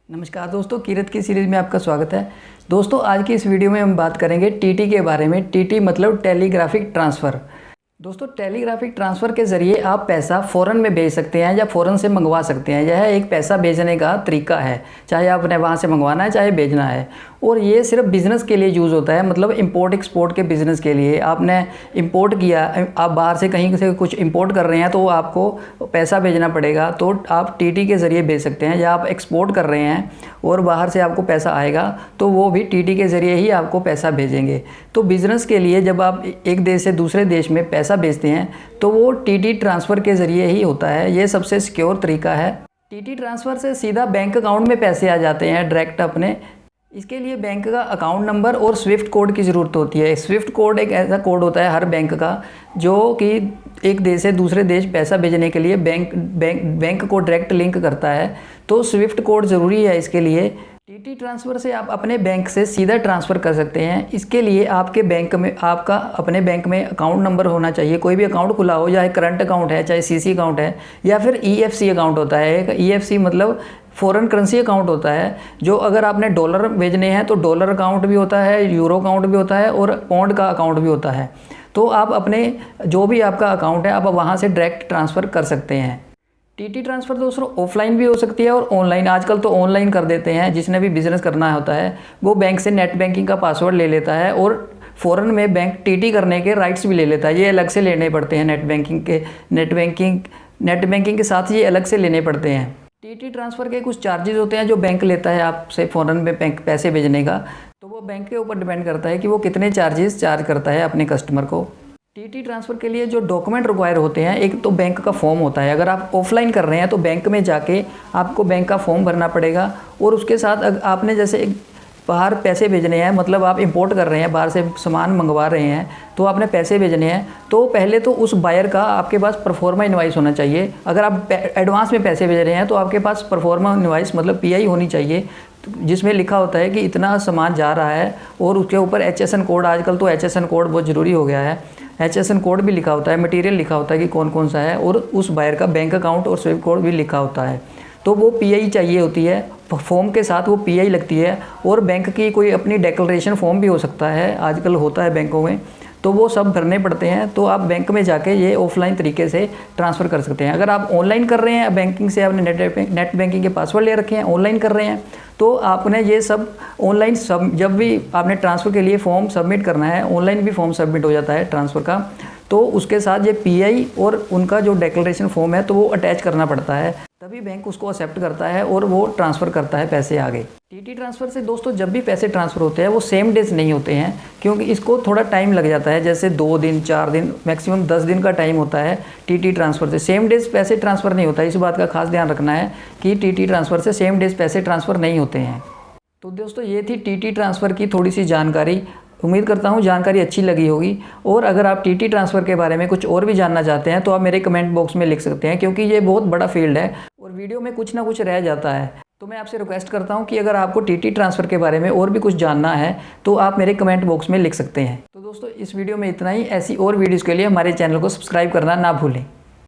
नमस्कार दोस्तों, किरत की सीरीज़ में आपका स्वागत है। दोस्तों आज की इस वीडियो में हम बात करेंगे टीटी के बारे में। टीटी मतलब टेलीग्राफिक ट्रांसफ़र। दोस्तों टेलीग्राफिक ट्रांसफ़र के ज़रिए आप पैसा फ़ौरन में भेज सकते हैं या फ़ौरन से मंगवा सकते हैं। यह एक पैसा भेजने का तरीका है, चाहे आपने वहाँ से मंगवाना है चाहे भेजना है। और ये सिर्फ बिज़नेस के लिए यूज़ होता है, मतलब इंपोर्ट एक्सपोर्ट के बिज़नेस के लिए। आपने इंपोर्ट किया, आप बाहर से कहीं से कुछ इंपोर्ट कर रहे हैं तो आपको पैसा भेजना पड़ेगा, तो आप टीटी के ज़रिए भेज सकते हैं। या आप एक्सपोर्ट कर रहे हैं और बाहर से आपको पैसा आएगा तो वो भी टीटी के ज़रिए ही आपको पैसा भेजेंगे। तो बिज़नेस के लिए जब आप एक देश से दूसरे देश में पैसा भेजते हैं तो वो टीटी ट्रांसफ़र के ज़रिए ही होता है। ये सबसे सिक्योर तरीका है। टीटी ट्रांसफ़र से सीधा बैंक अकाउंट में पैसे आ जाते हैं डायरेक्ट अपने। इसके लिए बैंक का अकाउंट नंबर और स्विफ्ट कोड की ज़रूरत होती है। स्विफ्ट कोड एक ऐसा कोड होता है हर बैंक का, जो कि एक देश से दूसरे देश पैसा भेजने के लिए बैंक को डायरेक्ट लिंक करता है। तो स्विफ्ट कोड ज़रूरी है इसके लिए। टीटी ट्रांसफ़र से आप अपने बैंक से सीधा ट्रांसफ़र कर सकते हैं। इसके लिए आपके बैंक में आपका अपने बैंक में अकाउंट नंबर होना चाहिए। कोई भी अकाउंट खुला हो, चाहे करंट अकाउंट है, चाहे सीसी अकाउंट है, या फिर ईएफसी अकाउंट होता है। एक ईएफसी मतलब फ़ॉरेन करेंसी अकाउंट होता है, जो अगर आपने डॉलर भेजने हैं तो डॉलर अकाउंट भी होता है, यूरो अकाउंट भी होता है और पौंड का अकाउंट भी होता है। तो आप अपने जो भी आपका अकाउंट है आप वहाँ से डायरेक्ट ट्रांसफ़र कर सकते हैं। टीटी ट्रांसफ़र दोस्तों ऑफलाइन भी हो सकती है और ऑनलाइन। आजकल तो ऑनलाइन कर देते हैं। जिसने भी बिज़नेस करना होता है वो बैंक से नेट बैंकिंग का पासवर्ड ले लेता है और फ़ौरन में बैंक टीटी करने के राइट्स भी ले लेता है। ये अलग से लेने पड़ते हैं नेट बैंकिंग के साथ ये अलग से लेने पड़ते हैं। टीटी ट्रांसफ़र के कुछ चार्जेस होते हैं जो बैंक लेता है आपसे फ़ौरन में बैंक पैसे भेजने का। तो वो बैंक के ऊपर डिपेंड करता है कि वो कितने चार्जेस चार्ज करता है अपने कस्टमर को। टीटी ट्रांसफ़र के लिए जो डॉक्यूमेंट रिक्वायर होते हैं, एक तो बैंक का फॉर्म होता है। अगर आप ऑफलाइन कर रहे हैं तो बैंक में जाके आपको बैंक का फॉर्म भरना पड़ेगा। और उसके साथ आपने जैसे बाहर पैसे भेजने हैं, मतलब आप इंपोर्ट कर रहे हैं, बाहर से सामान मंगवा रहे हैं तो आपने पैसे भेजने हैं, तो पहले तो उस बायर का आपके पास परफॉर्मा इनवाइस होना चाहिए। अगर आप एडवांस में पैसे भेज रहे हैं तो आपके पास परफॉर्मा इनवाइस मतलब पीआई होनी चाहिए, जिसमें लिखा होता है कि इतना सामान जा रहा है और उसके ऊपर एचएसएन कोड। आजकल तो एचएसएन कोड बहुत ज़रूरी हो गया है। एचएसएन कोड भी लिखा होता है, मटेरियल लिखा होता है कि कौन कौन सा है, और उस बायर का बैंक अकाउंट और स्विफ्ट कोड भी लिखा होता है। तो वो पीआई चाहिए होती है, फॉर्म के साथ वो पीआई लगती है। और बैंक की कोई अपनी डिक्लेरेशन फॉर्म भी हो सकता है, आजकल होता है बैंकों में, तो वो सब भरने पड़ते हैं। तो आप बैंक में जाके ये ऑफलाइन तरीके से ट्रांसफ़र कर सकते हैं। अगर आप ऑनलाइन कर रहे हैं बैंकिंग से, आपने नेट बैंकिंग के पासवर्ड ले रखे हैं, ऑनलाइन कर रहे हैं, तो आपने ये सब ऑनलाइन जब भी आपने ट्रांसफ़र के लिए फॉर्म सबमिट करना है, ऑनलाइन भी फॉर्म सबमिट हो जाता है ट्रांसफ़र का, तो उसके साथ ये पीआई और उनका जो डिक्लेरेशन फॉर्म है तो वो अटैच करना पड़ता है, तभी बैंक उसको एक्सेप्ट करता है और वो ट्रांसफ़र करता है पैसे आगे। टीटी ट्रांसफ़र से दोस्तों जब भी पैसे ट्रांसफ़र होते हैं वो सेम डेज नहीं होते हैं, क्योंकि इसको थोड़ा टाइम लग जाता है। जैसे 2 दिन 4 दिन मैक्सिमम 10 दिन का टाइम होता है टीटी ट्रांसफ़र से। सेम डेज पैसे ट्रांसफ़र नहीं होता है, इस बात का खास ध्यान रखना है कि टीटी ट्रांसफ़र से सेम डेज पैसे ट्रांसफ़र नहीं होते हैं। तो दोस्तों ये थी टीटी ट्रांसफ़र की थोड़ी सी जानकारी। उम्मीद करता हूँ जानकारी अच्छी लगी होगी। और अगर आप टीटी ट्रांसफ़र के बारे में कुछ और भी जानना चाहते हैं तो आप मेरे कमेंट बॉक्स में लिख सकते हैं, क्योंकि ये बहुत बड़ा फील्ड है और वीडियो में कुछ ना कुछ रह जाता है। तो मैं आपसे रिक्वेस्ट करता हूँ कि अगर आपको टीटी ट्रांसफ़र के बारे में और भी कुछ जानना है तो आप मेरे कमेंट बॉक्स में लिख सकते हैं। तो दोस्तों इस वीडियो में इतना ही। ऐसी और वीडियोज़ के लिए हमारे चैनल को सब्सक्राइब करना ना भूलें।